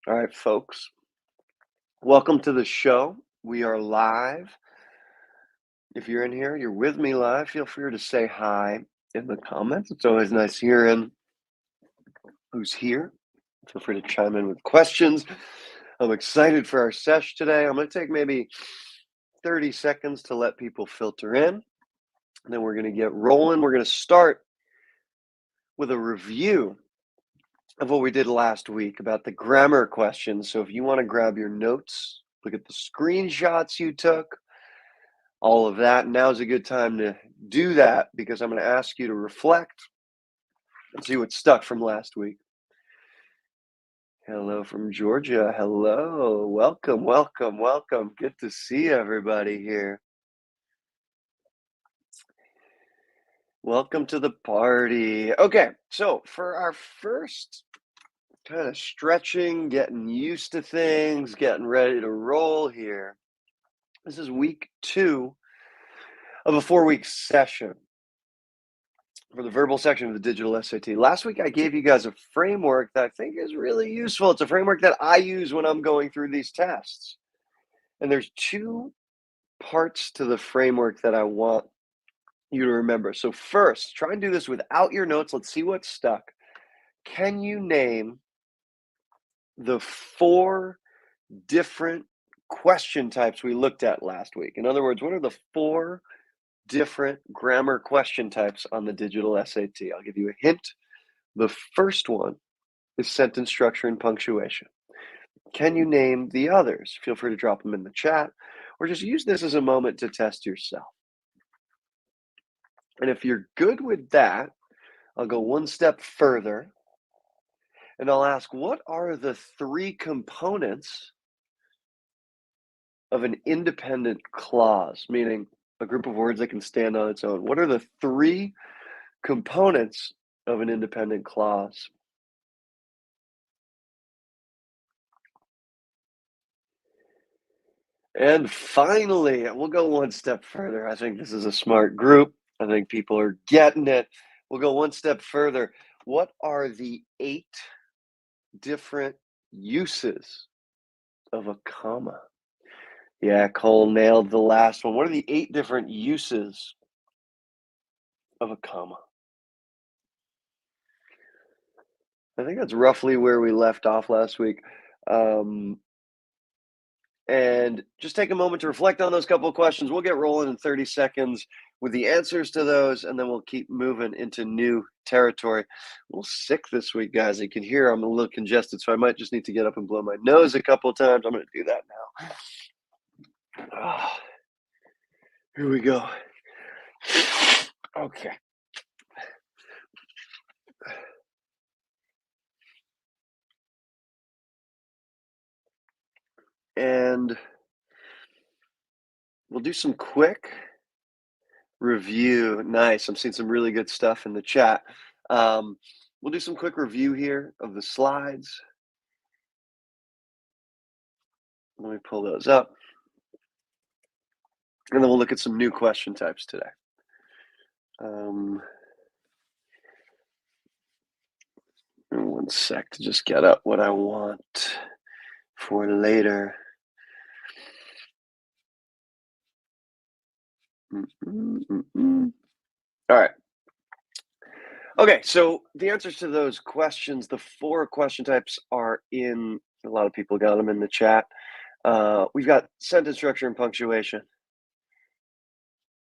All right, folks. Welcome to the show. We are live. If you're in here, you're with me live. Feel free to say hi in the comments. It's always nice hearing who's here. Feel free to chime in with questions. I'm excited for our sesh today. I'm going to take maybe 30 seconds to let people filter in. And then we're going to get rolling. We're going to start with a review of what we did last week about the grammar questions. So if you want to grab your notes, look at the screenshots you took, all of that. Now's a good time to do that because I'm going to ask you to reflect and see what stuck from last week. Hello from Georgia. Hello. Welcome, welcome, welcome. Good to see everybody here. Welcome to the party. Okay, so for our first kind of stretching, getting used to things, getting ready to roll here, this is week 2 of a 4-week session for the verbal section of the digital SAT. Last week, I gave you guys a framework that I think is really useful. It's a framework that I use when I'm going through these tests. And there's 2 parts to the framework that I want you to remember. So first, try and do this without your notes. Let's see what's stuck. Can you name the 4 different question types we looked at last week? In other words, what are the 4 different grammar question types on the digital SAT? I'll give you a hint. The first one is sentence structure and punctuation. Can you name the others? Feel free to drop them in the chat or just use this as a moment to test yourself. And if you're good with that, I'll go one step further and I'll ask, what are the 3 components of an independent clause, meaning a group of words that can stand on its own? What are the 3 components of an independent clause? And finally, we'll go one step further. I think this is a smart group. I think people are getting it. We'll go one step further. What are the 8 different uses of a comma? Yeah, Cole nailed the last one. What are the 8 different uses of a comma? I think that's roughly where we left off last week. And just take a moment to reflect on those couple of questions. We'll get rolling in 30 seconds with the answers to those, and then we'll keep moving into new territory. A little sick this week, guys. You can hear I'm a little congested, so I might just need to get up and blow my nose a couple of times. I'm going to do that now. Here we go. Okay. And we'll do some quick review. Nice. I'm seeing some really good stuff in the chat. We'll do some quick review here of the slides. Let me pull those up. And then we'll look at some new question types today. One sec to just get up what I want for later. All right. Okay, so the answers to those questions, the 4 question types are in, a lot of people got them in the chat. We've got sentence structure and punctuation.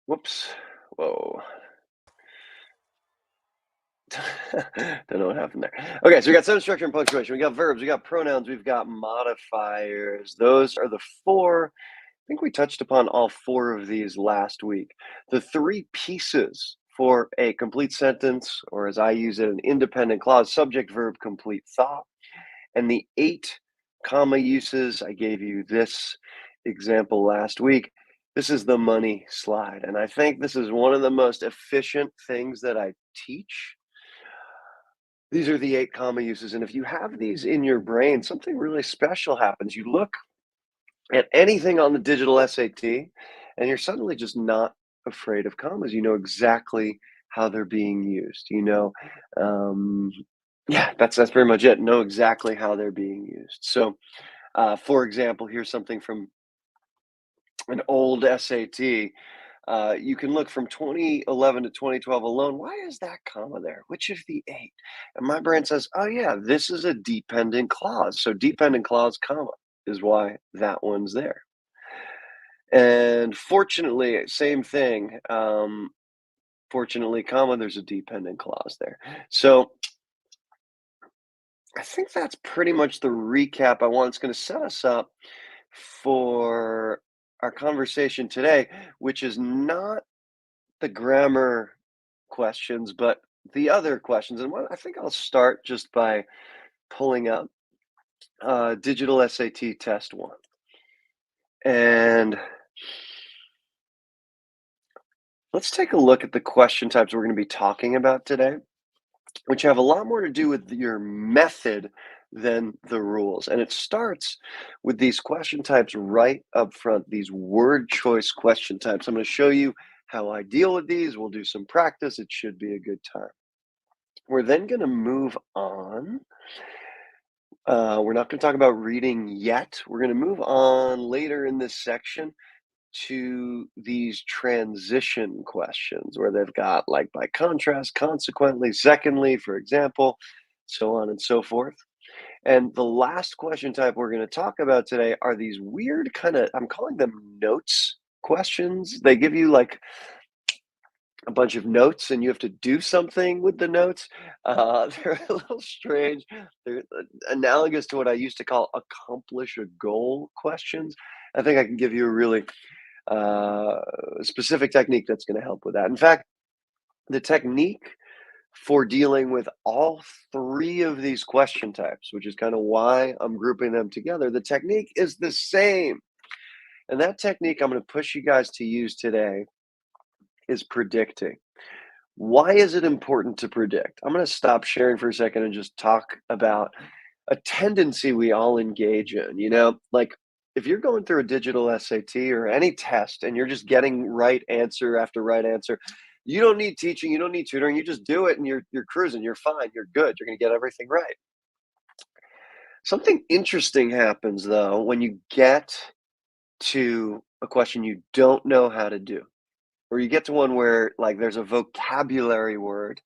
Whoops. Whoa. Don't know what happened there. Okay, so we got sentence structure and punctuation. We got verbs, we got pronouns, we've got modifiers. Those are the 4. I think we touched upon all 4 of these last week. The 3 pieces for a complete sentence, or as I use it, an independent clause, subject, verb, complete thought, and the 8 comma uses. I gave you this example last week. This is the money slide, and I think this is one of the most efficient things that I teach. These are the 8 comma uses, and if you have these in your brain, something really special happens. You look at anything on the digital SAT, and you're suddenly just not afraid of commas. You know exactly how they're being used. You know Yeah, that's pretty much it. Know exactly how they're being used. So, for example, here's something from an old SAT. You can look from 2011 to 2012 alone. Why is that comma there? Which of the eight? And my brain says, oh, yeah, this is a dependent clause. So, dependent clause, comma, is why that one's there. And fortunately, same thing. Fortunately, comma, there's a dependent clause there. So, I think that's pretty much the recap I want. It's going to set us up for our conversation today, which is not the grammar questions, but the other questions. And I think I'll start just by pulling up digital SAT test one. And let's take a look at the question types we're going to be talking about today, which have a lot more to do with your method than the rules. And it starts with these question types right up front, these word choice question types. I'm going to show you how I deal with these. We'll do some practice. It should be a good time. We're then going to move on. We're not going to talk about reading yet. We're going to move on later in this section to these transition questions where they've got like by contrast, consequently, secondly, for example, so on and so forth. And the last question type we're going to talk about today are these weird kind of, I'm calling them notes questions. They give you like a bunch of notes and you have to do something with the notes. They're a little strange. They're analogous to what I used to call accomplish a goal questions. I think I can give you a really uh, specific technique that's going to help with that. In fact, the technique for dealing with all three of these question types, which is kind of why I'm grouping them together, the technique is the same. And that technique I'm going to push you guys to use today is predicting. Why is it important to predict? I'm going to stop sharing for a second and just talk about a tendency we all engage in. Like if you're going through a digital SAT or any test and you're just getting right answer after right answer, you don't need teaching, you don't need tutoring, you just do it and you're cruising, you're fine, you're good, you're going to get everything right. Something interesting happens though when you get to a question you don't know how to do, or you get to one where like there's a vocabulary word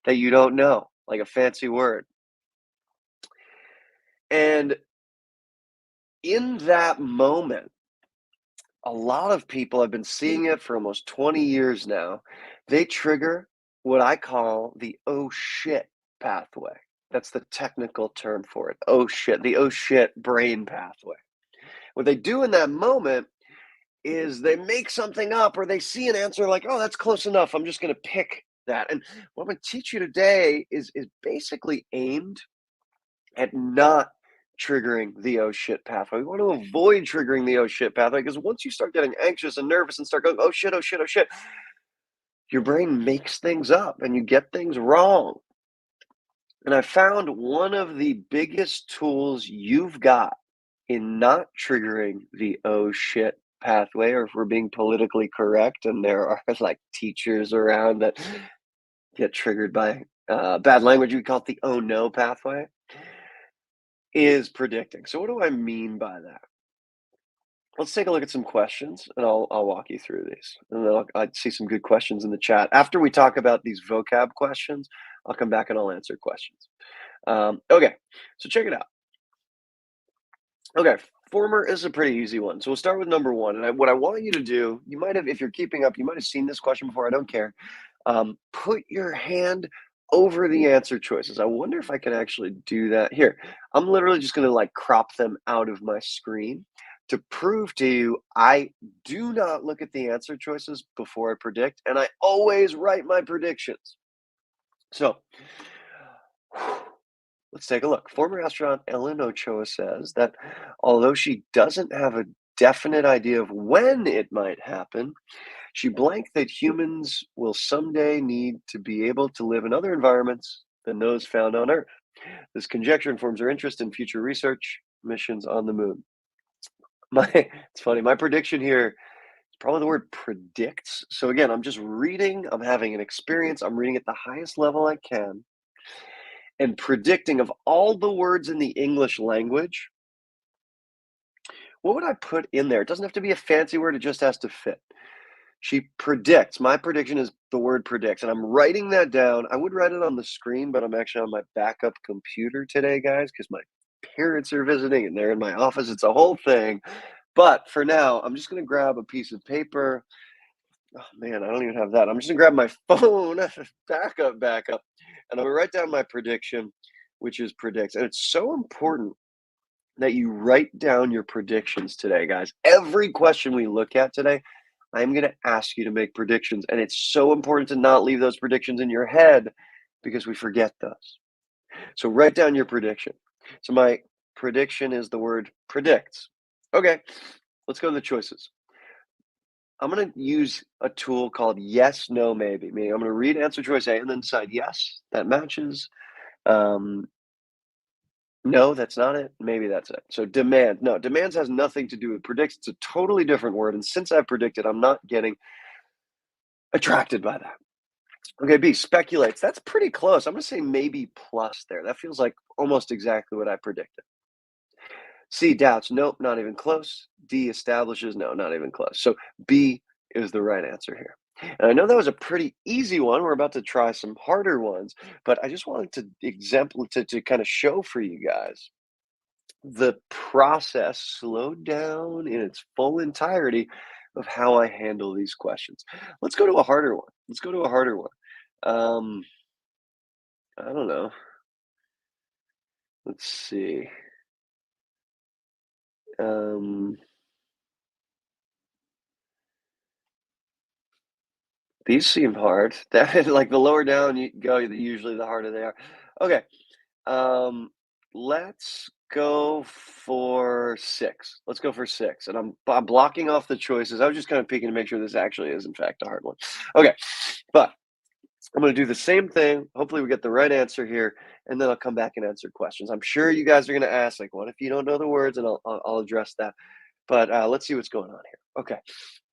that you don't know, like a fancy word. And in that moment, a lot of people have been seeing it for almost 20 years now. They trigger what I call the oh shit pathway. That's the technical term for it. Oh shit, the oh shit brain pathway. What they do in that moment is they make something up or they see an answer like, oh, that's close enough. I'm just going to pick that. And what I'm going to teach you today is basically aimed at not triggering the oh shit pathway. We want to avoid triggering the oh shit pathway because once you start getting anxious and nervous and start going, oh shit, oh shit, oh shit, your brain makes things up and you get things wrong. And I found one of the biggest tools you've got in not triggering the oh shit pathway, or if we're being politically correct, and there are like teachers around that get triggered by bad language, we call it the oh no pathway, is predicting. So what do I mean by that? Let's take a look at some questions, and I'll walk you through these. And then I see some good questions in the chat. After we talk about these vocab questions, I'll come back and I'll answer questions. Okay, so check it out. Okay, former is a pretty easy one. So we'll start with number one. And what I want you to do, you might have, if you're keeping up, you might have seen this question before. I don't care. Put your hand over the answer choices. I wonder if I can actually do that here. I'm literally just going to like crop them out of my screen to prove to you I do not look at the answer choices before I predict, and I always write my predictions. So let's take a look. Former astronaut Ellen Ochoa says that although she doesn't have a definite idea of when it might happen, she blanked that humans will someday need to be able to live in other environments than those found on Earth. This conjecture informs her interest in future research missions on the moon. It's funny. My prediction here is probably the word predicts. So again, I'm just reading. I'm having an experience. I'm reading at the highest level I can, and predicting of all the words in the English language, what would I put in there? It doesn't have to be a fancy word, it just has to fit. She predicts. My prediction is the word predicts, and I'm writing that down. I would write it on the screen, but I'm actually on my backup computer today, guys, because my parents are visiting and they're in my office. It's a whole thing. But for now, I'm just going to grab a piece of paper. Oh, man, I don't even have that. I'm just going to grab my phone, backup, and I'm going to write down my prediction, which is predicts. And it's so important that you write down your predictions today, guys. Every question we look at today, I'm going to ask you to make predictions. And it's so important to not leave those predictions in your head because we forget those. So write down your prediction. So my prediction is the word predicts. Okay, let's go to the choices. I'm going to use a tool called yes, no, maybe. Meaning I'm going to read answer choice A and then decide yes, that matches. Um, No, that's not it. Maybe that's it. So demand. No, demands has nothing to do with predicts. It's a totally different word. And since I predicted, I'm not getting attracted by that. Okay, B, speculates. That's pretty close. I'm going to say maybe plus there. That feels like almost exactly what I predicted. C, doubts. Nope, not even close. D, establishes. No, not even close. So B is the right answer here. And I know that was a pretty easy one. We're about to try some harder ones, but I just wanted to to kind of show for you guys the process slowed down in its full entirety of how I handle these questions. Let's go to a harder one. Let's go to a harder one. Um, I don't know. Let's see. Um, these seem hard. That like the lower down you go, usually the harder they are. Okay. Um, let's go for six. Let's go for six. And I'm blocking off the choices. I was just kind of peeking to make sure this actually is in fact a hard one. Okay, but I'm going to do the same thing. Hopefully, we get the right answer here, and then I'll come back and answer questions. I'm sure you guys are going to ask, like, what if you don't know the words? And I'll address that. But let's see what's going on here. Okay,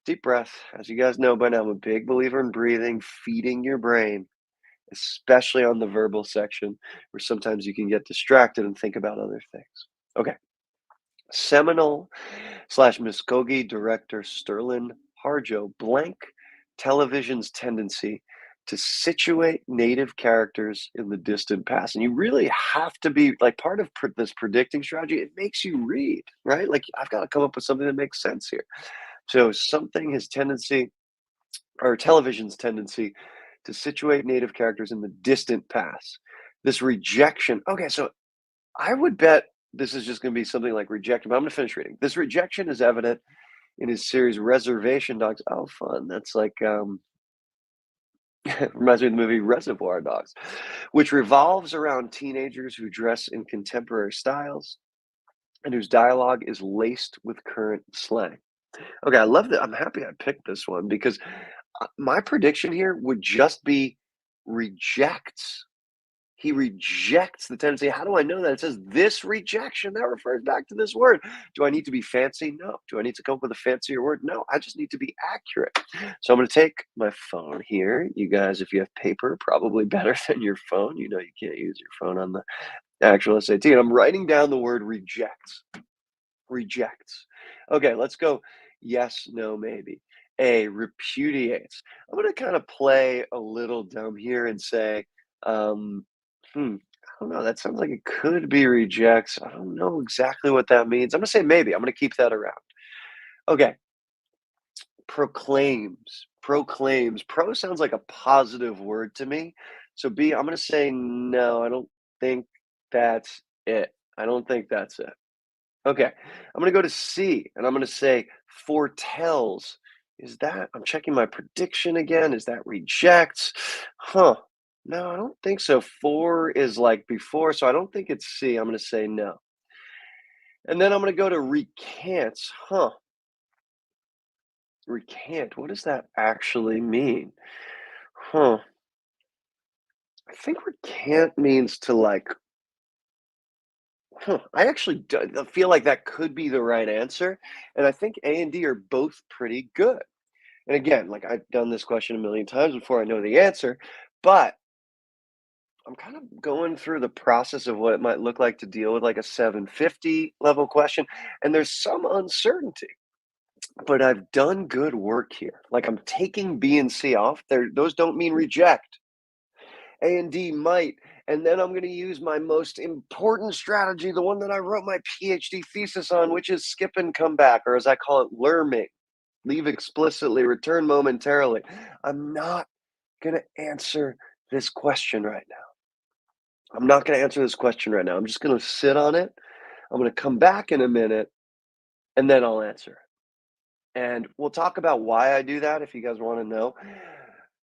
deep breath. As you guys know by now, I'm a big believer in breathing, feeding your brain, especially on the verbal section, where sometimes you can get distracted and think about other things. Okay, seminal slash Muskogee director Sterling Harjo blank television's tendency to situate native characters in the distant past. And you really have to be like part of this predicting strategy. It makes you read, right? Like I've got to come up with something that makes sense here. So something his tendency or television's tendency to situate native characters in the distant past. This rejection. Okay, so I would bet this is just going to be something like rejection, but I'm going to finish reading. This rejection is evident in his series Reservation Dogs. Oh, fun. That's like, reminds me of the movie Reservoir Dogs, which revolves around teenagers who dress in contemporary styles and whose dialogue is laced with current slang. Okay, I love that. I'm happy I picked this one because my prediction here would just be rejects. He rejects the tendency. How do I know that? It says this rejection. That refers back to this word. Do I need to be fancy? No. Do I need to come up with a fancier word? No. I just need to be accurate. So I'm going to take my phone here. You guys, if you have paper, probably better than your phone. You know you can't use your phone on the actual SAT. And I'm writing down the word rejects. Rejects. Okay, let's go. Yes, no, maybe. A, repudiates. I'm going to kind of play a little dumb here and say, I don't know. That sounds like it could be rejects. I don't know exactly what that means. I'm going to say maybe. I'm going to keep that around. Okay, proclaims. Proclaims. Pro sounds like a positive word to me. So B, I'm going to say no. I don't think that's it. I don't think that's it. Okay, I'm gonna go to C, and I'm gonna say foretells. Is that I'm checking my prediction again. Is that rejects? Huh. No, I don't think so. Four is like before, so I don't think it's C. I'm gonna say no. And then I'm gonna go to recants. Huh. Recant. What does that actually mean? Huh. I think recant means to like, huh. I actually feel like that could be the right answer. And I think A and D are both pretty good. And again, like I've done this question a million times before I know the answer, but I'm kind of going through the process of what it might look like to deal with like a 750 level question, and there's some uncertainty, but I've done good work here. Like I'm taking B and C off. There, those don't mean reject. A and D might. And then I'm going to use my most important strategy, the one that I wrote my PhD thesis on, which is skip and come back, or as I call it, learning. Leave explicitly, return momentarily. I'm not going to answer this question right now. I'm not going to answer this question right now. I'm just going to sit on it. I'm going to come back in a minute and then I'll answer it. And we'll talk about why I do that if you guys want to know.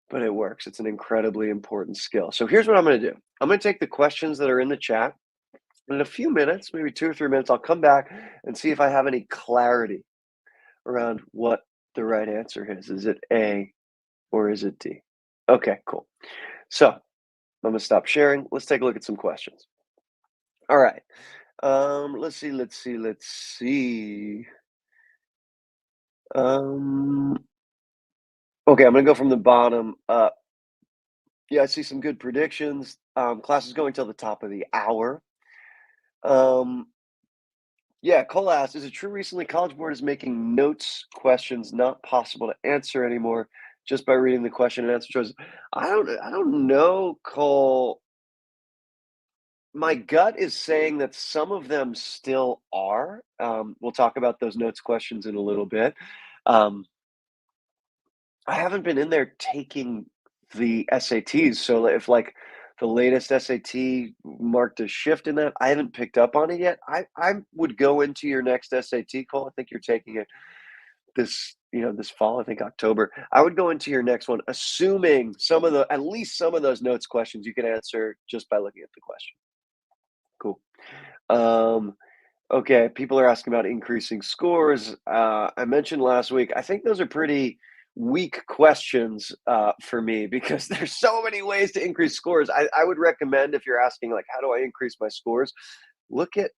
But it works. It's an incredibly important skill. So here's what I'm going to do. I'm going to take the questions that are in the chat. In a few minutes, maybe 2 or 3 minutes, I'll come back and see if I have any clarity around what the right answer is. Is it A or is it D? Okay, cool. So I'm going to stop sharing. Let's take a look at some questions. All right. Let's see. Okay, I'm gonna go from the bottom up. Yeah, I see some good predictions. Class is going till the top of the hour. Um, yeah, Cole asked, is it true recently College Board is making notes questions not possible to answer anymore just by reading the question and answer choices? I don't know, Cole. My gut is saying that some of them still are. We'll talk about those notes questions in a little bit. Um, I haven't been in there taking the SATs, so if, like, the latest SAT marked a shift in that, I haven't picked up on it yet. I would go into your next SAT call. I think you're taking it this fall, I think October. I would go into your next one assuming at least some of those notes questions you can answer just by looking at the question. Cool. Um, Okay, people are asking about increasing scores. I mentioned last week, I think those are pretty weak questions for me because there's so many ways to increase scores. I would recommend if you're asking, like, how do I increase my scores? Look at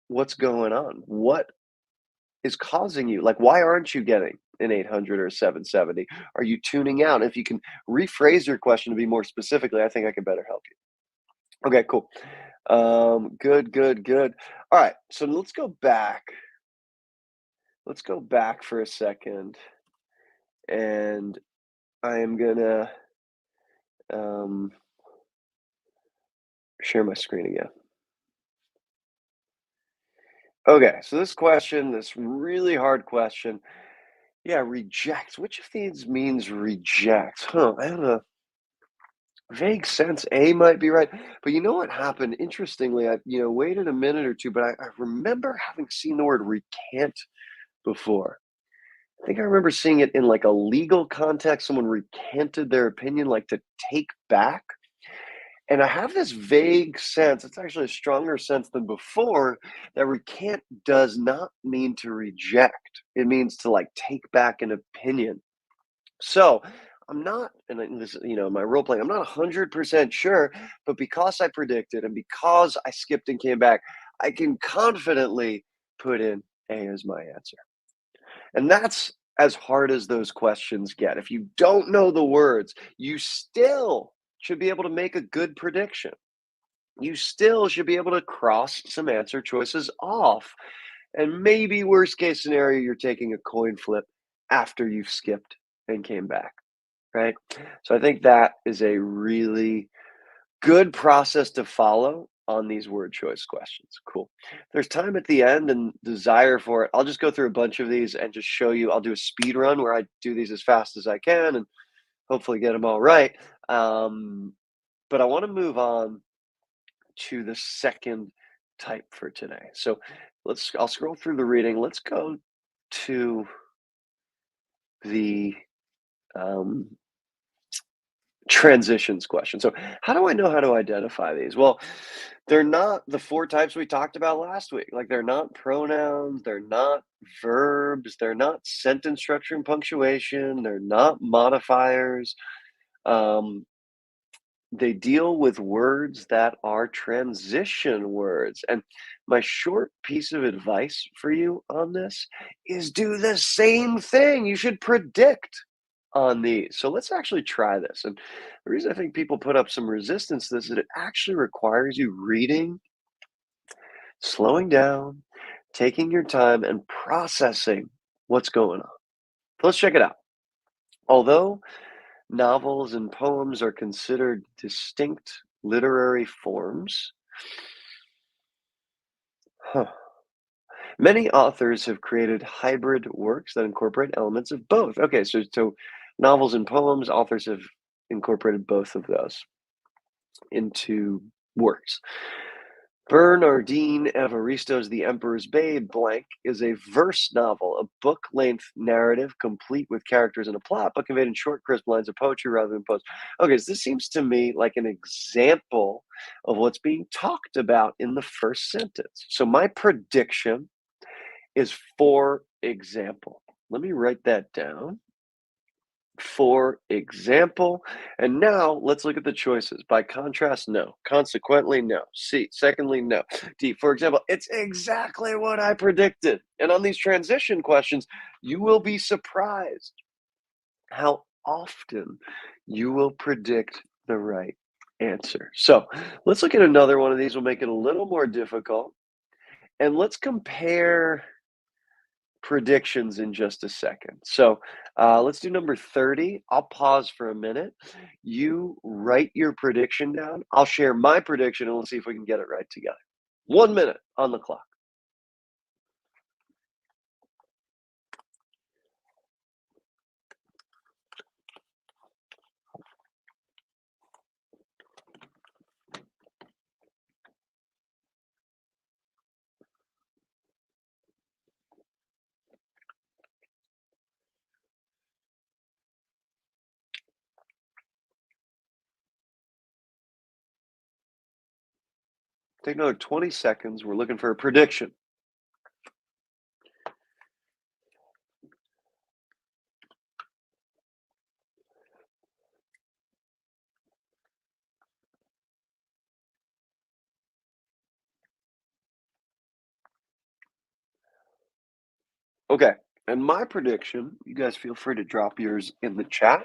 what's going on. What is causing you? Like, why aren't you getting an 800 or 770? Are you tuning out? If you can rephrase your question to be more specifically, I think I can better help you. Okay, cool. Good. All right, so let's go back. Let's go back for a second, and I am gonna um, share my screen again. Okay, so this question, this really hard question, yeah, reject. Which of these means reject? Huh? I have a vague sense A might be right, but you know what happened? Interestingly, I waited a minute or two, but I remember having seen the word recant before. I think I remember seeing it in like a legal context. Someone recanted their opinion, like to take back. And I have this vague sense, it's actually a stronger sense than before, that recant does not mean to reject. It means to like take back an opinion. So I'm not, and this, my role playing, I'm not 100% sure, but because I predicted and because I skipped and came back, I can confidently put in A as my answer. And that's as hard as those questions get. If you don't know the words, you still should be able to make a good prediction. You still should be able to cross some answer choices off. And maybe worst case scenario, you're taking a coin flip after you've skipped and came back, right? So I think that is a really good process to follow on these word choice questions. Cool. There's time at the end and desire for it. I'll just go through a bunch of these and just show you. I'll do a speed run where I do these as fast as I can and hopefully get them all right. But I want to move on to the second type for today. So I'll scroll through the reading. Let's go to the um, transitions question. So how do I know how to identify these? Well, they're not the four types we talked about last week. Like they're not pronouns, they're not verbs, they're not sentence structure and punctuation, they're not modifiers. Um, they deal with words that are transition words. And my short piece of advice for you on this is do the same thing. You should predict on these. So let's actually try this. And the reason I think people put up some resistance to this is it actually requires you reading, slowing down, taking your time, and processing what's going on. So let's check it out. Although novels and poems are considered distinct literary forms, huh, many authors have created hybrid works that incorporate elements of both. Okay, so novels and poems, authors have incorporated both of those into works. Bernardine Evaristo's The Emperor's Babe blank is a verse novel, a book-length narrative complete with characters and a plot, but conveyed in short, crisp lines of poetry rather than prose. Okay, so this seems to me like an example of what's being talked about in the first sentence. So my prediction is for example. Let me write that down. For example, and now let's look at the choices. By contrast, no. Consequently, no. C, secondly, no. D, for example, it's exactly what I predicted. And on these transition questions, you will be surprised how often you will predict the right answer. So let's look at another one of these. We'll make it a little more difficult. And let's compare predictions in just a second. So let's do number 30. I'll pause for a minute. You write your prediction down. I'll share my prediction and we'll see if we can get it right together. 1 minute on the clock. Take another 20 seconds. We're looking for a prediction. Okay. And my prediction, you guys feel free to drop yours in the chat.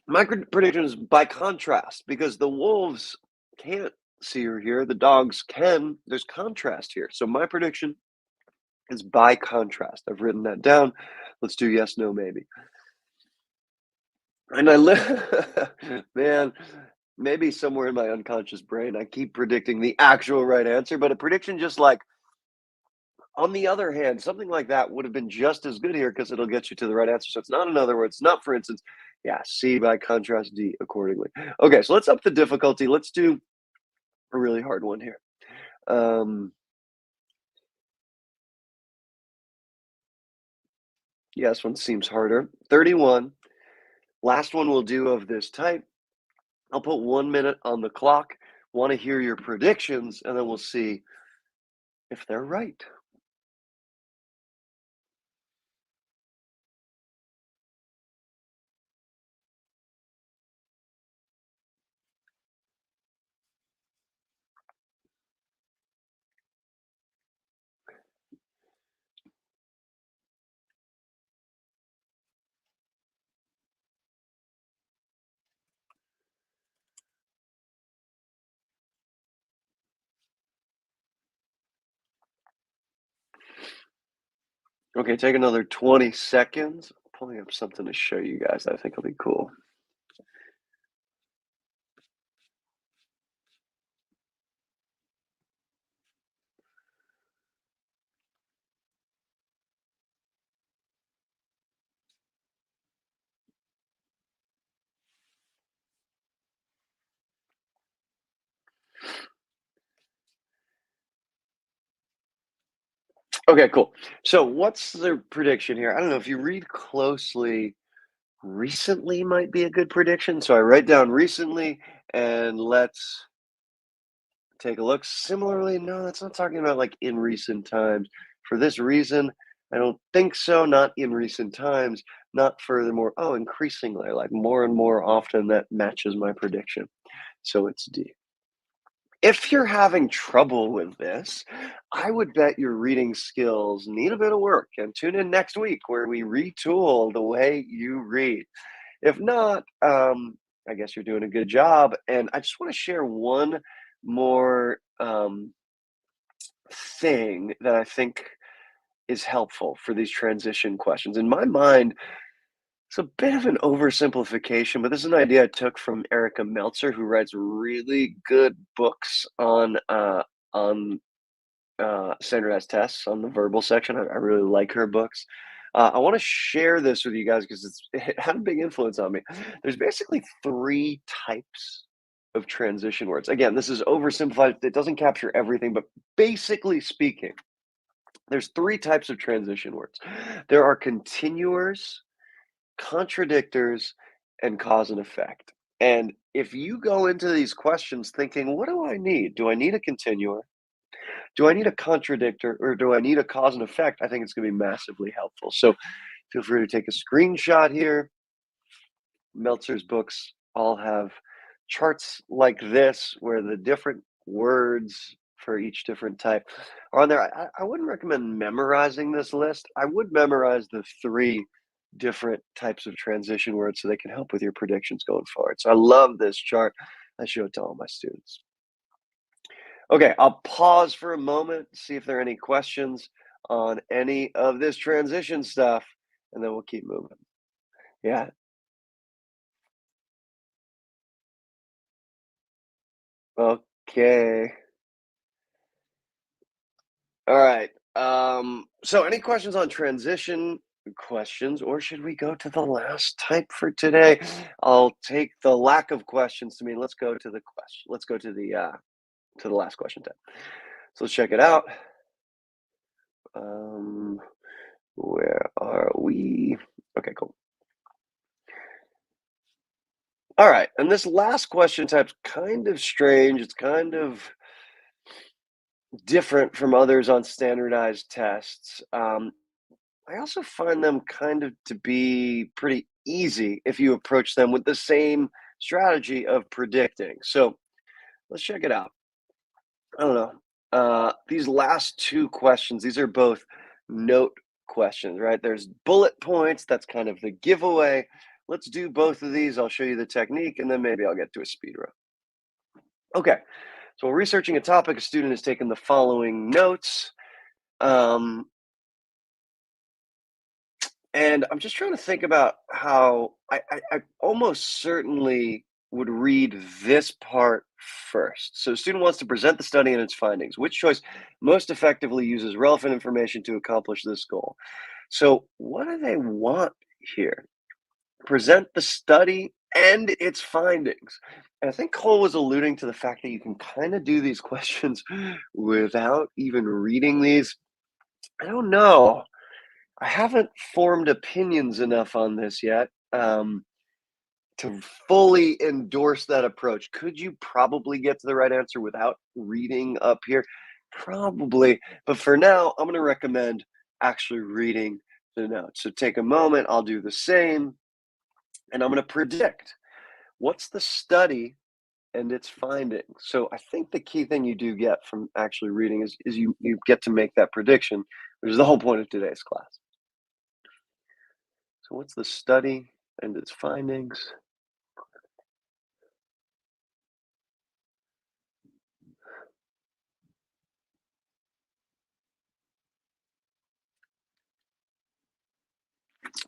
My prediction is by contrast because the wolves can't see or hear, the dogs can. There's contrast here. So my prediction is by contrast. I've written that down. Let's do yes, no, maybe. And man, maybe somewhere in my unconscious brain, I keep predicting the actual right answer, but a prediction just like, on the other hand, something like that would have been just as good here because it'll get you to the right answer. So it's not in other words, not for instance. Yeah, C by contrast, D accordingly. Okay, so let's up the difficulty. Let's do a really hard one here. Yeah, this one seems harder. 31. Last one we'll do of this type. I'll put 1 minute on the clock. Want to hear your predictions, and then we'll see if they're right. Okay, take another 20 seconds. Pulling up something to show you guys that I think will be cool. Okay, cool. So what's the prediction here? I don't know if you read closely, recently might be a good prediction. So I write down recently and let's take a look. Similarly, no, that's not talking about like in recent times. For this reason, I don't think so. Not in recent times. Not furthermore. Oh, increasingly, like more and more often, that matches my prediction. So it's D. If you're having trouble with this, I would bet your reading skills need a bit of work and tune in next week where we retool the way you read. If not, I guess you're doing a good job. And I just want to share one more thing that I think is helpful for these transition questions. In my mind, it's a bit of an oversimplification, but this is an idea I took from Erica Meltzer, who writes really good books on standardized tests on the verbal section. I really like her books. I want to share this with you guys because it had a big influence on me. There's basically three types of transition words. Again, this is oversimplified. It doesn't capture everything, but basically speaking, there's three types of transition words. There are continuers, contradictors, and cause and effect. And if you go into these questions thinking, what do I need? Do I need a continuer? Do I need a contradictor or do I need a cause and effect? I think it's going to be massively helpful. So feel free to take a screenshot here. Meltzer's books all have charts like this where the different words for each different type are on there. I wouldn't recommend memorizing this list. I would memorize the three different types of transition words so they can help with your predictions going forward. So I love this chart. I show it to all my students. Okay, I'll pause for a moment, see if there are any questions on any of this transition stuff, and then we'll keep moving. Yeah, okay. All right. So any questions on transition questions, or should we go to the last type for today? I'll take the lack of questions to mean let's go to the question. Let's go to the last question type. So let's check it out. Um, where are we? Okay, cool. All right, and this last question type's kind of strange. It's kind of different from others on standardized tests. I also find them kind of to be pretty easy if you approach them with the same strategy of predicting. So let's check it out. I don't know. These last two questions, these are both note questions, right? There's bullet points. That's kind of the giveaway. Let's do both of these. I'll show you the technique, and then maybe I'll get to a speed run. Okay. So while researching a topic, a student has taken the following notes. Um, and I'm just trying to think about how I almost certainly would read this part first. So, student wants to present the study and its findings. Which choice most effectively uses relevant information to accomplish this goal? So, what do they want here? Present the study and its findings. And I think Cole was alluding to the fact that you can kind of do these questions without even reading these. I don't know. I haven't formed opinions enough on this yet to fully endorse that approach. Could you probably get to the right answer without reading up here? Probably. But for now, I'm going to recommend actually reading the notes. So take a moment. I'll do the same. And I'm going to predict what's the study and its findings. So I think the key thing you do get from actually reading is you get to make that prediction, which is the whole point of today's class. So what's the study and its findings?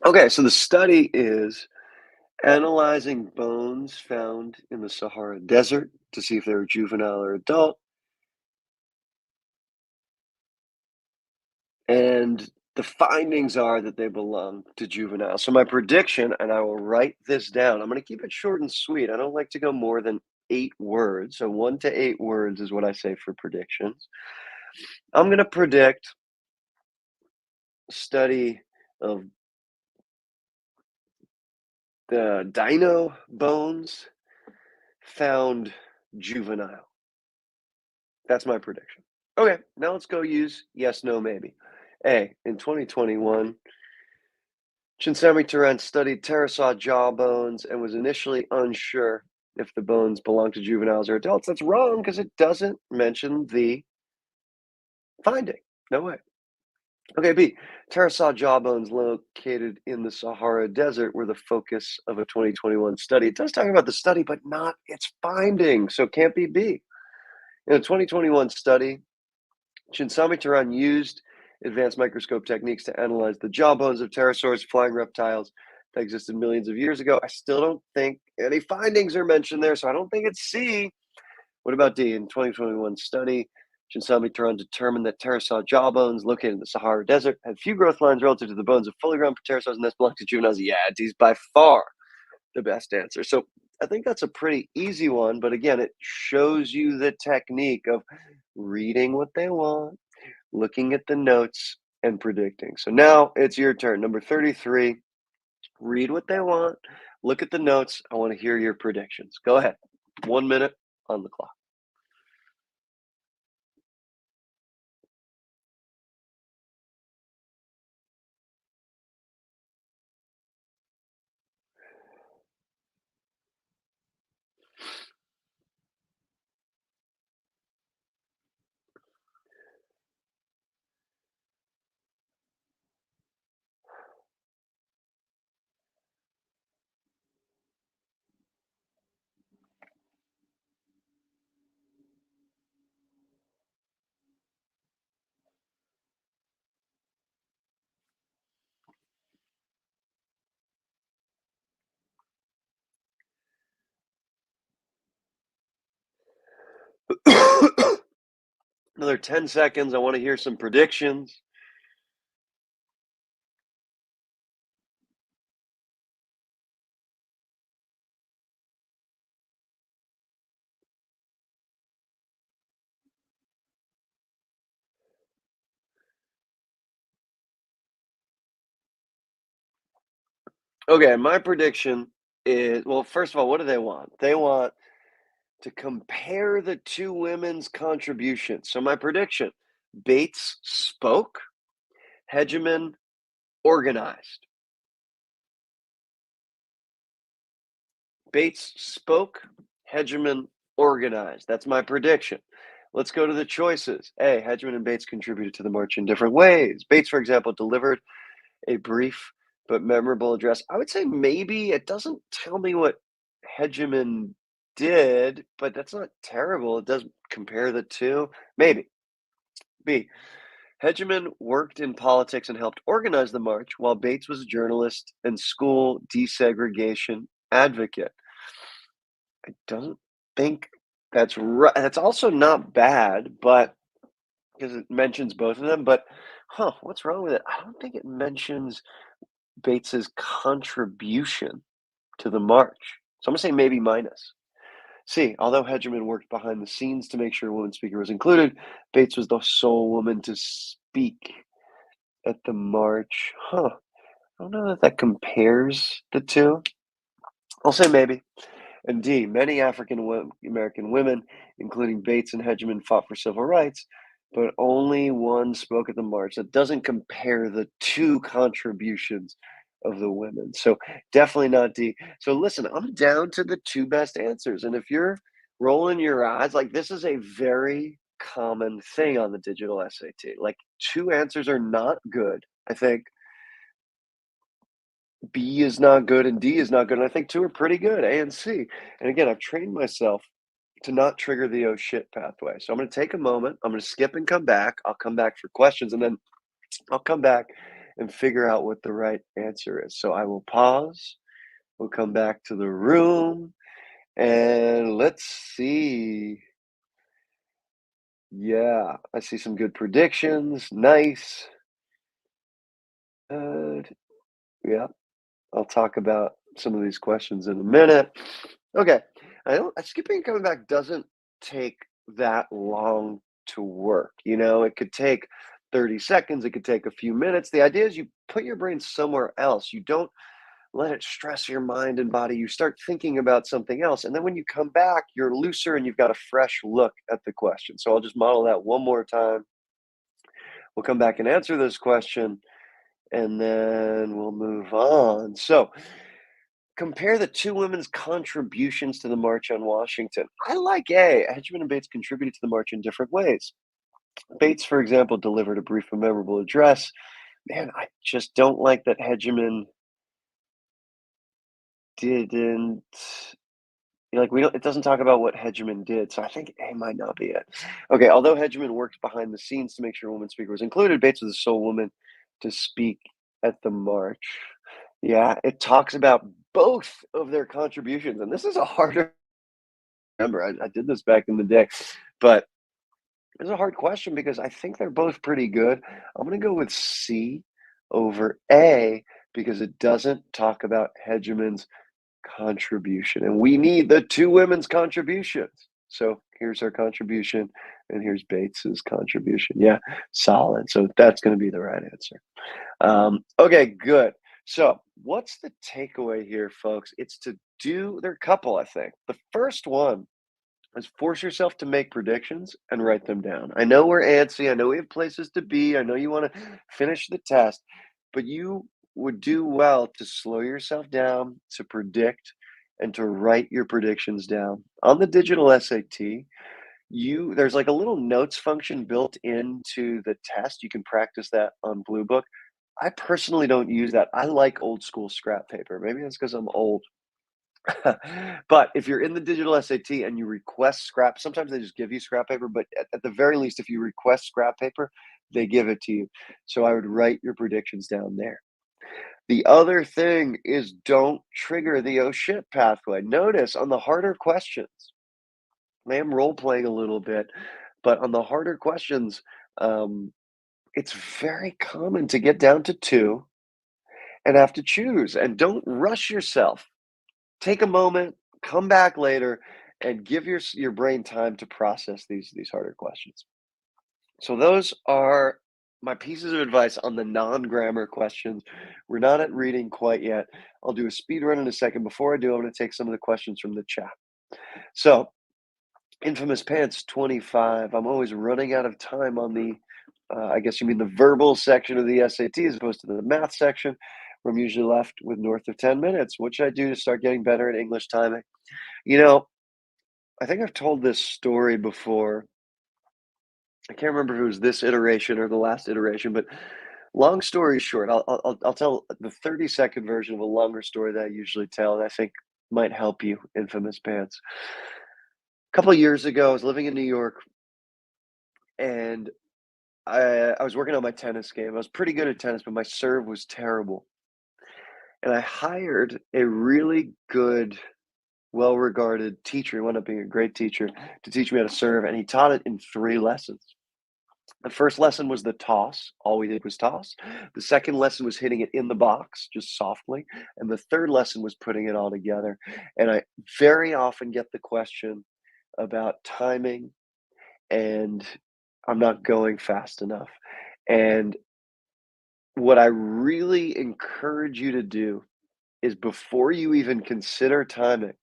Okay, so the study is analyzing bones found in the Sahara Desert to see if they're juvenile or adult. And the findings are that they belong to juvenile. So my prediction, and I will write this down, I'm going to keep it short and sweet. I don't like to go more than 8 words. So 1 to 8 words is what I say for predictions. I'm going to predict study of the dino bones found juvenile. That's my prediction. Okay, now let's go use yes, no, maybe. A, in 2021, Chinsemi Turan studied pterosaur jaw bones and was initially unsure if the bones belong to juveniles or adults. That's wrong because it doesn't mention the finding. No way. Okay, B. Pterosaur jawbones located in the Sahara Desert were the focus of a 2021 study. It does talk about the study, but not its findings, so it can't be B. In a 2021 study, Shinsami Turan used advanced microscope techniques to analyze the jawbones of pterosaurs, flying reptiles that existed millions of years ago. I still don't think any findings are mentioned there, so I don't think it's C. What about D? In 2021 study, Shinsami Turan determined that pterosaur jawbones located in the Sahara Desert had few growth lines relative to the bones of fully grown pterosaurs and thus belong to juveniles. Yeah, D's by far the best answer. So I think that's a pretty easy one, but again, it shows you the technique of reading what they want, looking at the notes, and predicting. So now it's your turn. Number 33, read what they want, look at the notes. I want to hear your predictions. Go ahead. 1 minute on the clock. Another 10 seconds. I want to hear some predictions. Okay, my prediction is, well, first of all, what do they want? They want to compare the two women's contributions. So my prediction, Bates spoke, Hegemon organized. Bates spoke, Hegemon organized. That's my prediction. Let's go to the choices. A, Hegemon and Bates contributed to the march in different ways. Bates, for example, delivered a brief but memorable address. I would say maybe it doesn't tell me what Hegemon did, but that's not terrible. It does compare the two. Maybe. B, Hegemon worked in politics and helped organize the march, while Bates was a journalist and school desegregation advocate. I don't think that's right. That's also not bad, but because it mentions both of them. But, what's wrong with it? I don't think it mentions Bates's contribution to the march. So I'm gonna say maybe minus. C, although Hegemon worked behind the scenes to make sure a woman speaker was included, Bates was the sole woman to speak at the march. I don't know that that compares the two. I'll say maybe. And D, many African American women, including Bates and Hegemon, fought for civil rights, but only one spoke at the march. That doesn't compare the two contributions of the women. So definitely not D. So listen, I'm down to the two best answers. And if you're rolling your eyes, like this is a very common thing on the digital SAT. Like two answers are not good. I think B is not good and D is not good. And I think two are pretty good, A and C. And again, I've trained myself to not trigger the oh shit pathway. So I'm going to take a moment. I'm going to skip and come back. I'll come back for questions and then I'll come back and figure out what the right answer is. So I will pause. We'll come back to the room and let's see. Yeah, I see some good predictions. Nice. Good. Yeah. I'll talk about some of these questions in a minute. Okay. I don't skipping and coming back doesn't take that long to work. You know, it could take 30 seconds, it could take a few minutes. The idea is you put your brain somewhere else. You don't let it stress your mind and body. You start thinking about something else. And then when you come back, you're looser and you've got a fresh look at the question. So I'll just model that one more time. We'll come back and answer this question and then we'll move on. So Compare the two women's contributions to the March on Washington. I like A. Hedgeman and Bates contributed to the march in different ways. Bates, for example, delivered a brief and memorable address. Man, I just don't like that Hedgeman didn't like, we don't it doesn't talk about what Hedgeman did, so I think A might not be it. Okay, although Hedgeman worked behind the scenes to make sure a woman speaker was included, Bates was the sole woman to speak at the march. Yeah, it talks about both of their contributions, and this is a harder remember. I did this back in the day, but it's a hard question because I think they're both pretty good. I'm gonna go with C over A because it doesn't talk about Hedgeman's contribution, and we need the two women's contributions. So here's our contribution, and here's Bates's contribution. Yeah, solid. So that's going to be the right answer. Okay, good. So what's the takeaway here, folks? It's to do their couple, I think. The first one is force yourself to make predictions and write them down. I know we're antsy. I know we have places to be. I know you want to finish the test, but you would do well to slow yourself down, to predict, and to write your predictions down. On the digital SAT, you there's like a little notes function built into the test. You can practice that on Blue Book. I personally don't use that. I like old school scrap paper. Maybe that's because I'm old. But if you're in the digital SAT and you request scrap, sometimes they just give you scrap paper, but at the very least, if you request scrap paper, they give it to you. So I would write your predictions down there. The other thing is don't trigger the oh shit pathway. Notice on the harder questions, I am role playing a little bit, but on the harder questions, um, it's very common to get down to two and have to choose. And don't rush yourself. Take a moment, come back later, and give your brain time to process these harder questions. So those are my pieces of advice on the non-grammar questions. We're not at reading quite yet. I'll do a speed run in a second. Before I do, I'm going to take some of the questions from the chat. So, Infamous Pants 25. I'm always running out of time on the, I guess you mean the verbal section of the SAT as opposed to the math section, where I'm usually left with north of 10 minutes. What should I do to start getting better at English timing? You know, I think I've told this story before. I can't remember if it was this iteration or the last iteration, but long story short, I'll tell the 30-second version of a longer story that I usually tell that I think might help you, Infamous Pants. A couple of years ago, I was living in New York and I was working on my tennis game. I was pretty good at tennis, but my serve was terrible. And I hired a really good, well-regarded teacher. He wound up being a great teacher to teach me how to serve, and he taught it in 3 lessons. The first lesson was the toss. All we did was toss. The second lesson was hitting it in the box, just softly. And the third lesson was putting it all together. And I very often get the question about timing and I'm not going fast enough. And what I really encourage you to do is before you even consider timing,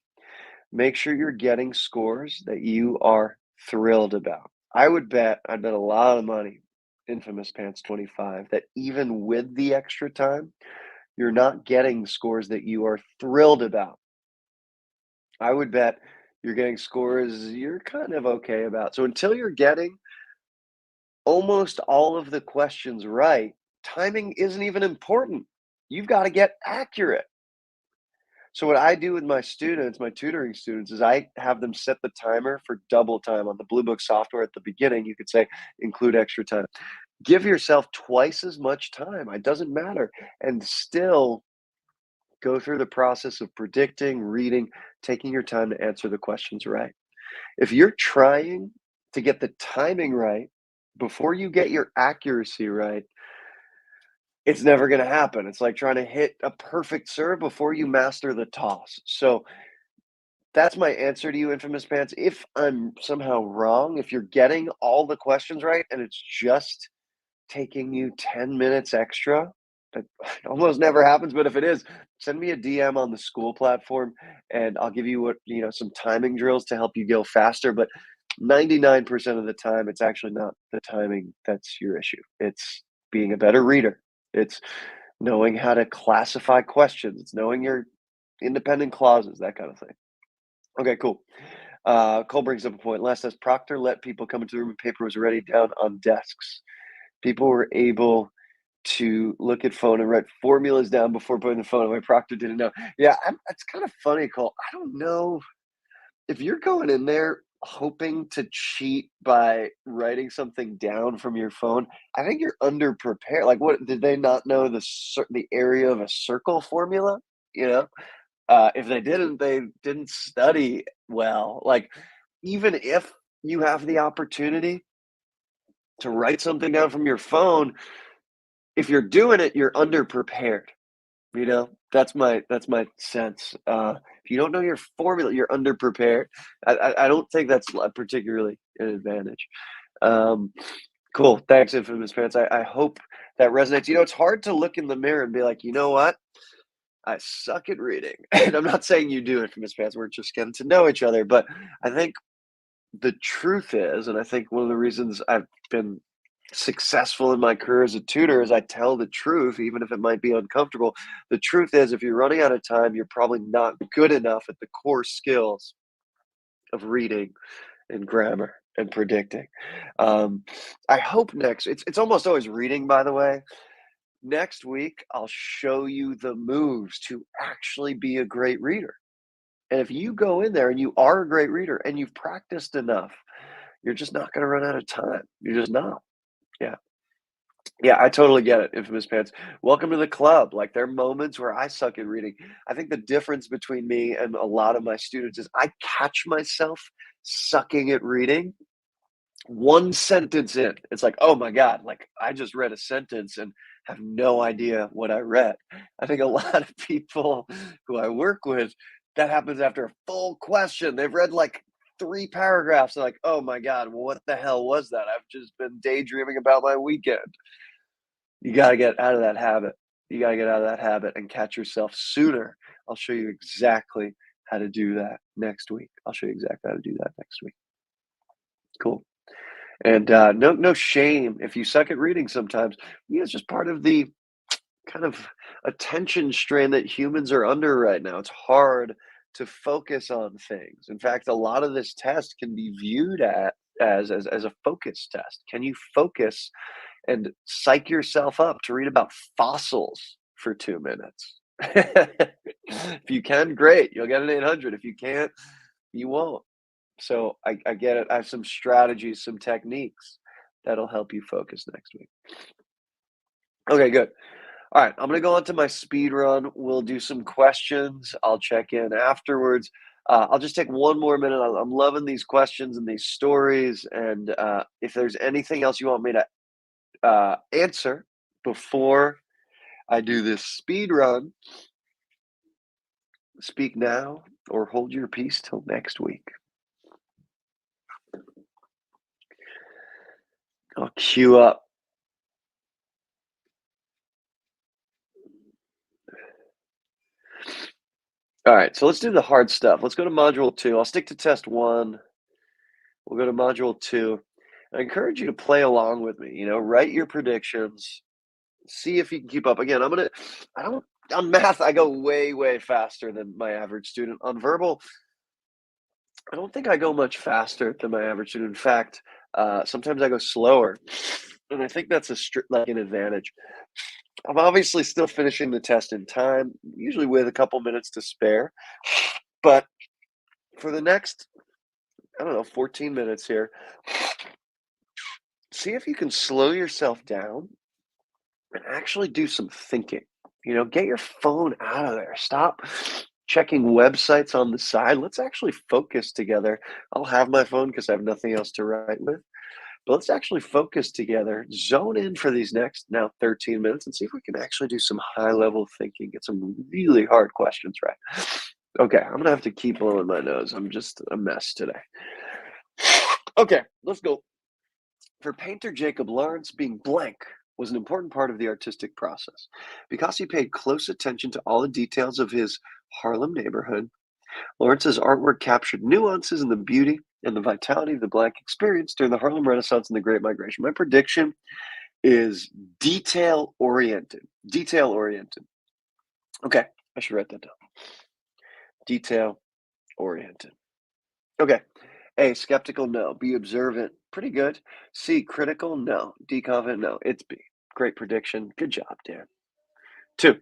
make sure you're getting scores that you are thrilled about. I'd bet a lot of money, Infamous Pants 25, that even with the extra time, you're not getting scores that you are thrilled about. I would bet you're getting scores you're kind of okay about. So until you're getting almost all of the questions right, timing isn't even important. You've got to get accurate. So what I do with my students, my tutoring students, is I have them set the timer for double time on the Blue Book software at the beginning. You could say include extra time. Give yourself twice as much time. It doesn't matter. And still go through the process of predicting, reading, taking your time to answer the questions right. If you're trying to get the timing right before you get your accuracy right, it's never going to happen. It's like trying to hit a perfect serve before you master the toss. So that's my answer to you, Infamous Pants. If I'm somehow wrong, if you're getting all the questions right and it's just taking you 10 minutes extra, that almost never happens, but if it is, send me a DM on the school platform and I'll give you some timing drills to help you go faster. But 99% of the time, it's actually not the timing that's your issue. It's being a better reader. It's knowing how to classify questions. It's knowing your independent clauses, that kind of thing. Okay, cool. Cole brings up a point. Last says Proctor let people come into the room and paper was already down on desks. People were able to look at phone and write formulas down before putting the phone away. Proctor didn't know. Yeah, it's kind of funny, Cole. I don't know if you're going in there hoping to cheat by writing something down from your phone. I think you're underprepared. Like, what did they not know the area of a circle formula? You know, if they didn't study well. Like, even if you have the opportunity to write something down from your phone, if you're doing it, you're underprepared. That's my sense. If you don't know your formula, you're underprepared. I don't think that's particularly an advantage. Um, cool. Thanks, Infamous Pants. I hope that resonates. It's hard to look in the mirror and be like, you know what? I suck at reading. And I'm not saying you do, Infamous Pants. We're just getting to know each other. But I think the truth is, and I think one of the reasons I've been successful in my career as a tutor is I tell the truth, even if it might be uncomfortable. The truth is, if you're running out of time, you're probably not good enough at the core skills of reading and grammar and predicting. Um, I hope it's almost always reading, by the way. Next week, I'll show you the moves to actually be a great reader. And if you go in there and you are a great reader and you've practiced enough, you're just not going to run out of time. You're just not. Yeah. Yeah, I totally get it, Infamous Pants. Welcome to the club. Like, there are moments where I suck at reading. I think the difference between me and a lot of my students is I catch myself sucking at reading one sentence in. It's like, oh my God, like I just read a sentence and have no idea what I read. I think a lot of people who I work with, that happens after a full question. They've read like 3 paragraphs. They're like, oh my God, well, what the hell was that? I've just been daydreaming about my weekend. You got to get out of that habit. You got to get out of that habit and catch yourself sooner. I'll show you exactly how to do that next week. I'll show you exactly how to do that next week. Cool. And no shame if you suck at reading sometimes. It's just part of the kind of attention strain that humans are under right now. It's hard to focus on things. In fact, a lot of this test can be viewed as a focus test. Can you focus and psych yourself up to read about fossils for 2 minutes? If you can, great. You'll get an 800. If you can't, you won't. So I get it. I have some strategies, some techniques that'll help you focus next week. Okay, good. All right, I'm gonna go on to my speed run. We'll do some questions. I'll check in afterwards. I'll just take one more minute. I'm loving these questions and these stories. And if there's anything else you want me to answer before I do this speed run, speak now or hold your peace till next week. I'll queue up. All right, so let's do the hard stuff. Let's go to module 2. I'll stick to test 1. We'll go to module 2. I encourage you to play along with me. Write your predictions. See if you can keep up. Again, on math, I go way, way faster than my average student. On verbal, I don't think I go much faster than my average student. In fact, sometimes I go slower, and I think that's an advantage. I'm obviously still finishing the test in time, usually with a couple minutes to spare. But for the next, I don't know, 14 minutes here, see if you can slow yourself down and actually do some thinking. Get your phone out of there. Stop checking websites on the side. Let's actually focus together. I'll have my phone because I have nothing else to write with. But let's actually focus together, zone in for these next now 13 minutes and see if we can actually do some high level thinking, get some really hard questions right. Okay, I'm going to have to keep blowing my nose. I'm just a mess today. Okay, let's go. For painter Jacob Lawrence, being blank was an important part of the artistic process. Because he paid close attention to all the details of his Harlem neighborhood, Lawrence's artwork captured nuances in the beauty and the vitality of the blank experience during the Harlem Renaissance and the Great Migration. My prediction is detail oriented. Detail oriented. Okay, I should write that down. detail oriented. Okay. A, skeptical, no. B, observant, pretty good. C, critical, no. D, confident, no. It's B. Great prediction. Good job, Dan. Two,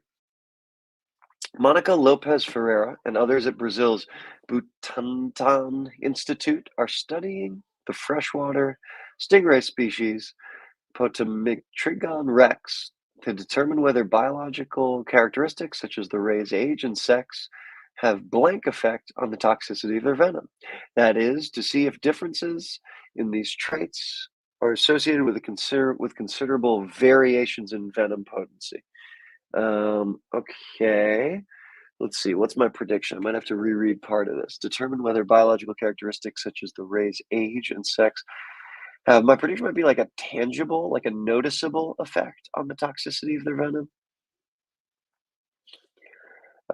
Monica Lopez Ferreira and others at Brazil's Butantan Institute are studying the freshwater stingray species Potamictrigon rex to determine whether biological characteristics such as the ray's age and sex have blank effect on the toxicity of their venom. That is, to see if differences in these traits are associated with with considerable variations in venom potency. Okay. Let's see. What's my prediction? I might have to reread part of this. Determine whether biological characteristics such as the ray's age and sex my prediction might be like a tangible, like a noticeable effect on the toxicity of their venom.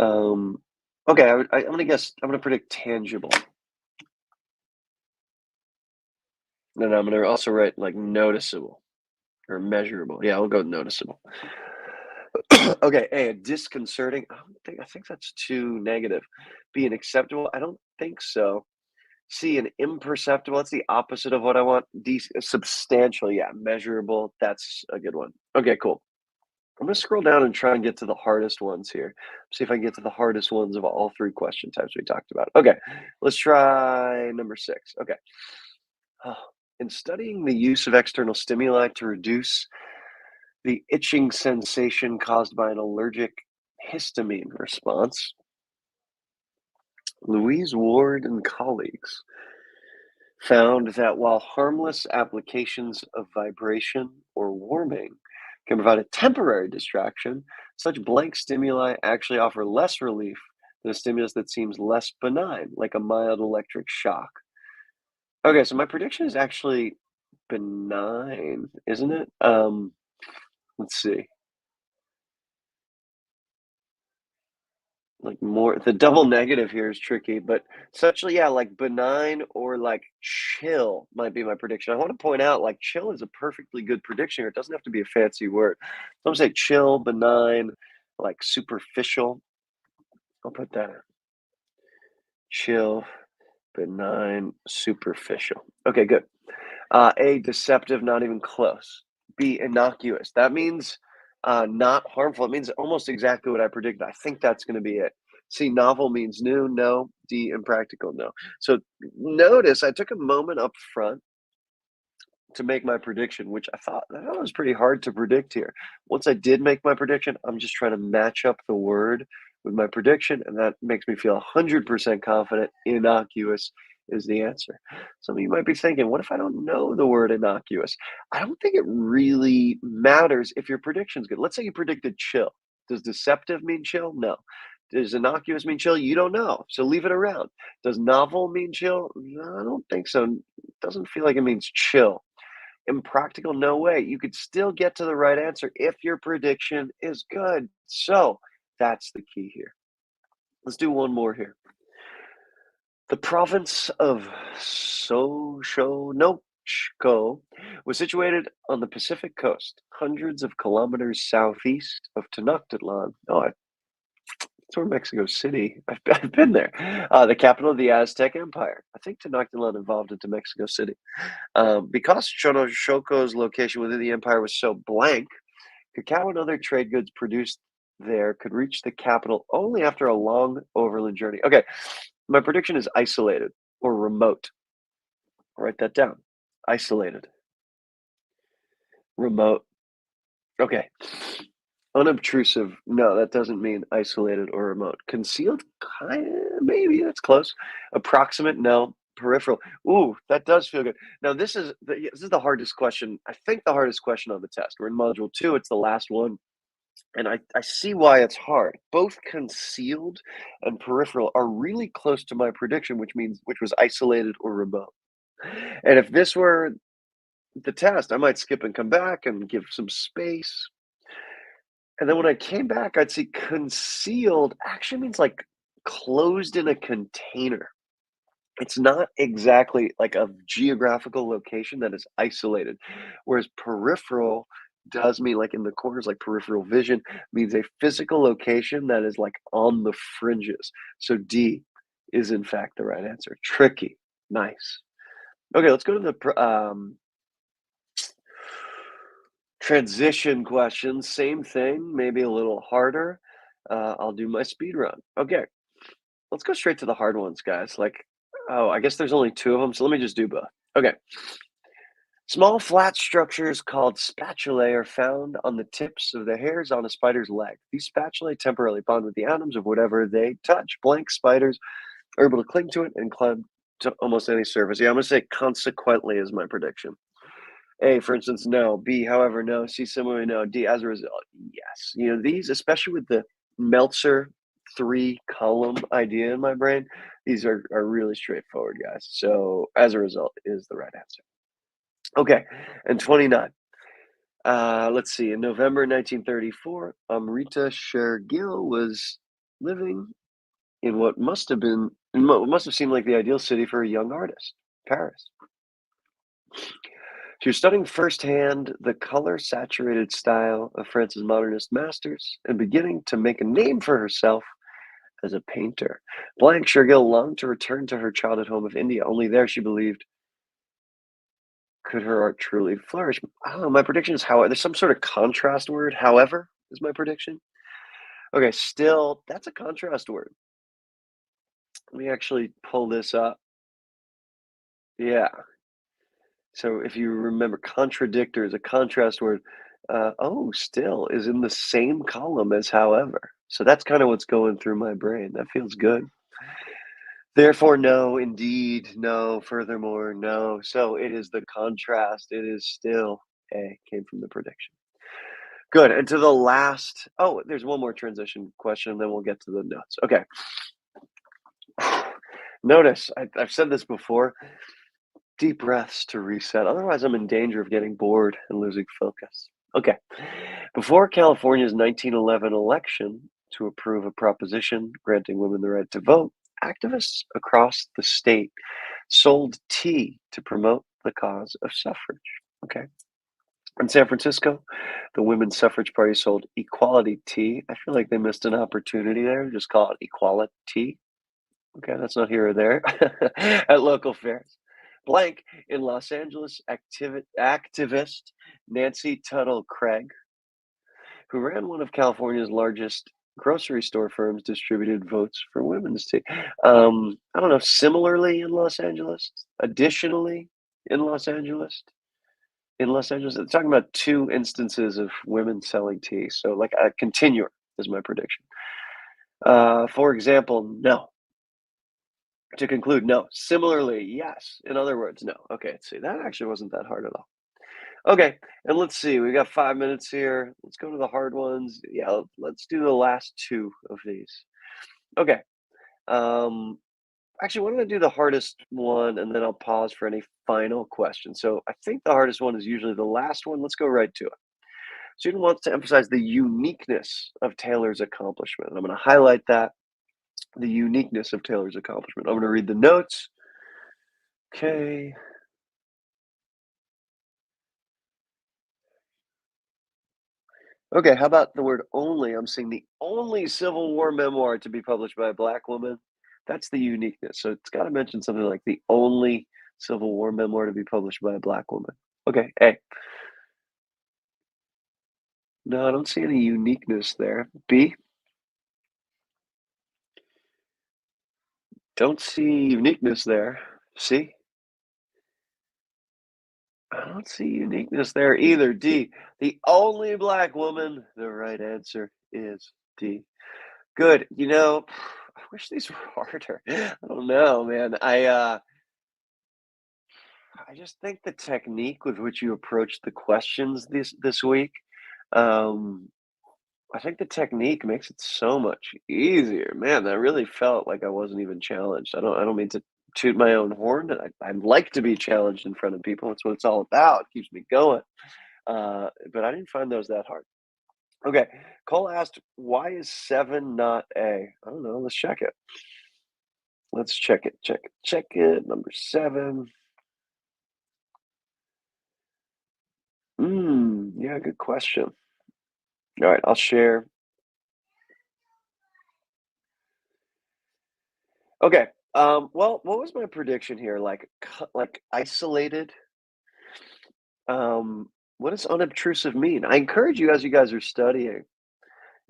Um, okay, I'm gonna guess. I'm gonna predict tangible, and then I'm gonna also write like noticeable or measurable. Yeah, I'll go with noticeable. Okay, A, disconcerting. I think that's too negative. B, an acceptable. I don't think so. C, an imperceptible. That's the opposite of what I want. D, substantial. Yeah, measurable. That's a good one. Okay, cool. I'm gonna scroll down and try and get to the hardest ones here. See if I can get to the hardest ones of all three question types we talked about. Okay, let's try number six. Okay. In studying the use of external stimuli to reduce the itching sensation caused by an allergic histamine response, Louise Ward and colleagues found that while harmless applications of vibration or warming can provide a temporary distraction, such blank stimuli actually offer less relief than a stimulus that seems less benign, like a mild electric shock. Okay, so my prediction is actually benign, isn't it? Let's see. Like more the double negative here is tricky, but such yeah, like benign or like chill might be my prediction. I want to point out like chill is a perfectly good prediction here. It doesn't have to be a fancy word. So I'm gonna say chill, benign, like superficial. I'll put that in. Chill, benign, superficial. Okay, good. A, deceptive, not even close. B, innocuous. That means not harmful. It means almost exactly what I predicted. I think that's going to be it. C, novel means new. No. D, impractical. No. So notice I took a moment up front to make my prediction, which I thought was pretty hard to predict here. Once I did make my prediction, I'm just trying to match up the word with my prediction, and that makes me feel 100% confident. Innocuous is the answer. Some of you might be thinking, what if I don't know the word innocuous? I don't think it really matters if your prediction's good. Let's say you predicted chill. Does deceptive mean chill? No. Does innocuous mean chill? You don't know. So leave it around. Does novel mean chill? No, I don't think so. It doesn't feel like it means chill. Impractical, no way. You could still get to the right answer if your prediction is good. So that's the key here. Let's do one more here. The province of Soshonochko was situated on the Pacific coast, hundreds of kilometers southeast of Tenochtitlan. Oh, it's where Mexico City. I've been there. The capital of the Aztec Empire. I think Tenochtitlan evolved into Mexico City. Because Shonoshoko's location within the empire was so blank, cacao and other trade goods produced there could reach the capital only after a long overland journey. Okay, my prediction is isolated or remote. I'll write that down. Isolated, remote. Okay. Unobtrusive. No, that doesn't mean isolated or remote. Concealed? Maybe that's close. Approximate? No. Peripheral. Ooh, that does feel good. Now this is the hardest question. I think the hardest question on the test. We're in module 2. It's the last one. And I see why it's hard. Both concealed and peripheral are really close to my prediction, which was isolated or remote. And if this were the test, I might skip and come back and give some space. And then when I came back, I'd see concealed actually means like closed in a container. It's not exactly like a geographical location that is isolated, whereas peripheral does mean like in the corners, like peripheral vision, means a physical location that is like on the fringes. So D is in fact the right answer. Tricky. Nice. Okay, let's go to the transition questions. Same thing, maybe a little harder. I'll do my speed run. Okay, let's go straight to the hard ones, guys. Like, oh, I guess there's only two of them, so let me just do both. Okay. Small flat structures called spatulae are found on the tips of the hairs on a spider's leg. These spatulae temporarily bond with the atoms of whatever they touch. Blank spiders are able to cling to it and climb to almost any surface. Yeah, I'm going to say consequently is my prediction. A, for instance, no. B, however, no. C, similarly, no. D, as a result, yes. You know, these, especially with the Meltzer three column idea in my brain, these are really straightforward, guys. So, as a result, is the right answer. Okay, and 29. Let's see. In November 1934, Amrita Shergill was living in what must have seemed like the ideal city for a young artist, Paris. She was studying firsthand the color-saturated style of France's modernist masters and beginning to make a name for herself as a painter. Blank Shergill longed to return to her childhood home of India. Only there, she believed, could her art truly flourish. I don't know. My prediction is however. There's some sort of contrast word. However, is my prediction. Okay, still, that's a contrast word. Let me actually pull this up. Yeah. So if you remember, contradictor is a contrast word. Oh, still is in the same column as however. So that's kind of what's going through my brain. That feels good. Therefore, no, indeed, no, furthermore, no. So it is the contrast. It is still A, came from the prediction. Good. And to the last, oh, there's one more transition question, then we'll get to the notes. Okay. Notice, I've said this before, deep breaths to reset. Otherwise, I'm in danger of getting bored and losing focus. Okay. Before California's 1911 election to approve a proposition granting women the right to vote, activists across the state sold tea to promote the cause of suffrage. Okay. In San Francisco, the Women's Suffrage Party sold equality tea. I feel like they missed an opportunity there. Just call it equality. Okay, that's not here or there. At local fairs. Blank in Los Angeles, activist Nancy Tuttle Craig, who ran one of California's largest grocery store firms, distributed votes for women's tea. I don't know, similarly in Los Angeles, additionally in Los Angeles. In Los Angeles, it's talking about two instances of women selling tea. So, like a continuum is my prediction. For example, no. To conclude, no. Similarly, yes. In other words, no. Okay, let's see. That actually wasn't that hard at all. Okay, and let's see. We got 5 minutes here. Let's go to the hard ones. Yeah, let's do the last two of these. Okay. Um, Actually, why don't I do the hardest one and then I'll pause for any final questions. So I think the hardest one is usually the last one. Let's go right to it. Student wants to emphasize the uniqueness of Taylor's accomplishment. I'm going to highlight that, the uniqueness of Taylor's accomplishment. I'm going to read the notes. Okay. Okay, how about the word only? I'm saying the only Civil War memoir to be published by a Black woman. That's the uniqueness. So it's got to mention something like the only Civil War memoir to be published by a Black woman. Okay, A. No, I don't see any uniqueness there. B. Don't see uniqueness there. C. I don't see uniqueness there either. D. The only Black woman. The right answer is D. Good. You know, I wish these were harder. I don't know, man. I just think the technique with which you approached the questions this week, um, I think the technique makes it so much easier. Man, that really felt like I wasn't even challenged. I don't mean to toot my own horn. I'd like to be challenged in front of people. That's what it's all about. It keeps me going. But I didn't find those that hard. Okay. Cole asked, why is seven not A? I don't know. Let's check it. Let's check it. Check it. Check it. Number seven. Yeah, good question. All right, I'll share. Okay. Well, what was my prediction here? Like isolated. What does unobtrusive mean? I encourage you as you guys are studying.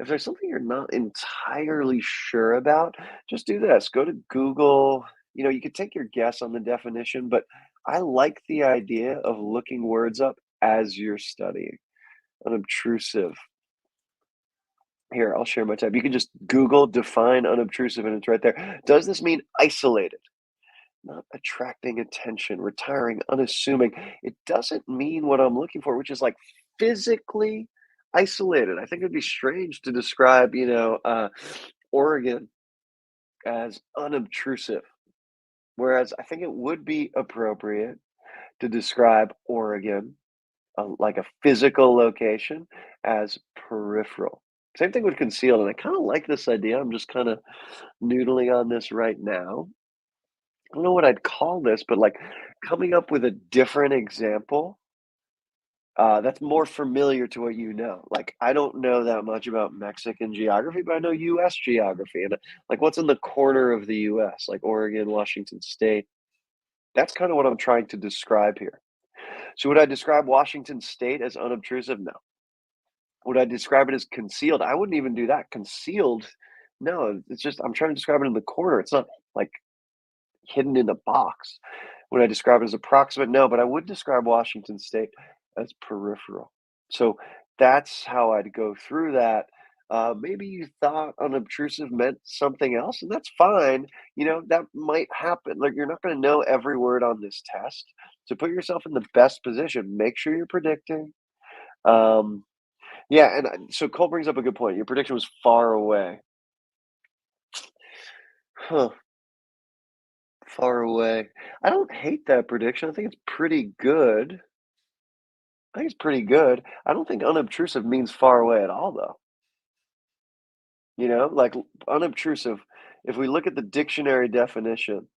If there's something you're not entirely sure about, just do this. Go to Google. You could take your guess on the definition, but I like the idea of looking words up as you're studying. Unobtrusive. Here, I'll share my tab. You can just Google define unobtrusive and it's right there. Does this mean isolated? Not attracting attention, retiring, unassuming. It doesn't mean what I'm looking for, which is like physically isolated. I think it'd be strange to describe, Oregon as unobtrusive, whereas I think it would be appropriate to describe Oregon, like a physical location, as peripheral. Same thing with concealed, and I kind of like this idea. I'm just kind of noodling on this right now. I don't know what I'd call this, but like coming up with a different example that's more familiar to what you know. Like, I don't know that much about Mexican geography, but I know US geography and like what's in the corner of the US, like Oregon, Washington State. That's kind of what I'm trying to describe here. So, would I describe Washington State as unobtrusive? No. Would I describe it as concealed? I wouldn't even do that. Concealed, no, it's just I'm trying to describe it in the corner. It's not like hidden in a box. Would I describe it as approximate? No, but I would describe Washington State as peripheral. So that's how I'd go through that. Maybe you thought unobtrusive meant something else, and that's fine. That might happen. Like, you're not going to know every word on this test. So put yourself in the best position. Make sure you're predicting. Um, yeah, and so Cole brings up a good point. Your prediction was far away. Huh, far away. I don't hate that prediction. I think it's pretty good. I think it's pretty good. I don't think unobtrusive means far away at all, though. Like unobtrusive, if we look at the dictionary definition,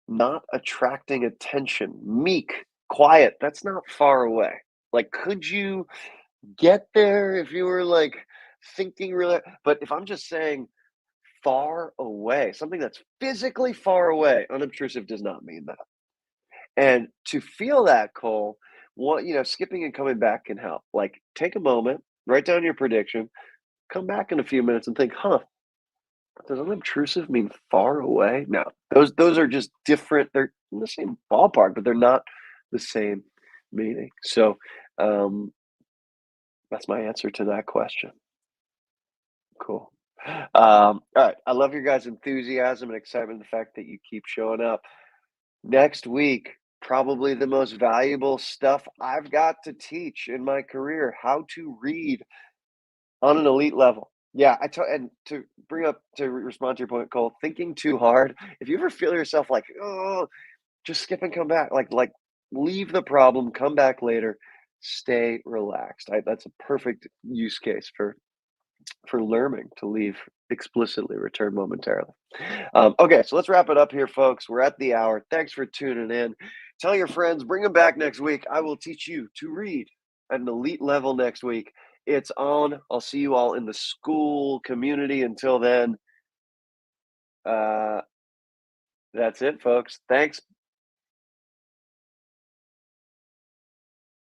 not attracting attention, meek, quiet, that's not far away. Like, could you get there if you were like thinking really? But if I'm just saying far away, something that's physically far away, unobtrusive does not mean that. And to feel that, Cole, skipping and coming back can help. Like, take a moment, write down your prediction, come back in a few minutes and think, huh, does unobtrusive mean far away? No, those are just different. They're in the same ballpark, but they're not the same meaning. So that's my answer to that question. Cool. All right. I love your guys' enthusiasm and excitement, the fact that you keep showing up. Next week, probably the most valuable stuff I've got to teach in my career, how to read on an elite level. Yeah, and to respond to your point, Cole, thinking too hard. If you ever feel yourself like, oh, just skip and come back, like leave the problem, come back later, stay relaxed. That's a perfect use case for learning to leave explicitly, return momentarily. Okay, so let's wrap it up here, folks. We're at the hour. Thanks for tuning in. Tell your friends, bring them back next week. I will teach you to read at an elite level next week. It's on. I'll see you all in the school community. Until then, uh, that's it, folks. Thanks.